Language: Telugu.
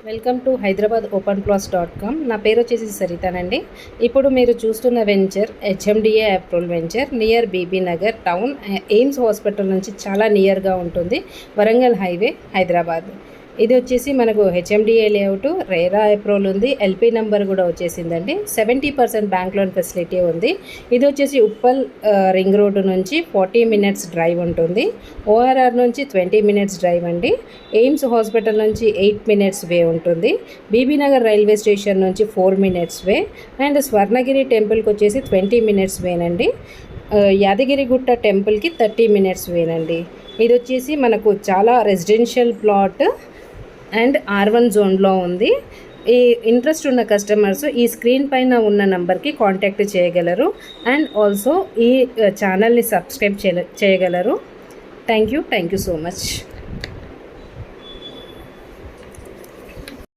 Welcome to Hyderabad open plots dot com. నా పేరు వచ్చేసి సరితానండి. ఇప్పుడు మీరు చూస్తున్న venture HMDA approval venture near Bibinagar town, AIIMS hospital నుంచి చాలా నియర్గా ఉంటుంది. వరంగల్ హైవే, హైదరాబాద్. ఇది వచ్చేసి మనకు హెచ్ఎండిఏ లేఅవుట్, రేరా అప్రూవల్ ఉంది, ఎల్పీ నెంబర్ కూడా వచ్చేసిందండి. 70% బ్యాంక్ లోన్ ఫెసిలిటీ ఉంది. ఇది వచ్చేసి ఉప్పల్ రింగ్ రోడ్డు నుంచి 40 మినిట్స్ డ్రైవ్ ఉంటుంది. ఓఆర్ఆర్ నుంచి 20 మినిట్స్ డ్రైవ్ అండి. ఎయిమ్స్ హాస్పిటల్ నుంచి 8 మినిట్స్ వే ఉంటుంది. బీబీనగర్ రైల్వే స్టేషన్ నుంచి 4 మినిట్స్ వే అండ్ స్వర్ణగిరి టెంపుల్కి వచ్చేసి 20 మినిట్స్ వేనండి. యాదగిరిగుట్ట టెంపుల్కి 30 మినిట్స్ వేనండి. ఇది వచ్చేసి మనకు చాలా రెసిడెన్షియల్ ప్లాట్ అండ్ R1 జోన్లో ఉంది. ఈ ఇంట్రెస్ట్ ఉన్న కస్టమర్స్ ఈ స్క్రీన్ పైన ఉన్న నంబర్కి కాంటాక్ట్ చేయగలరు అండ్ ఆల్సో ఈ ఛానల్ని సబ్స్క్రైబ్ చేయగలరు. Thank you so much.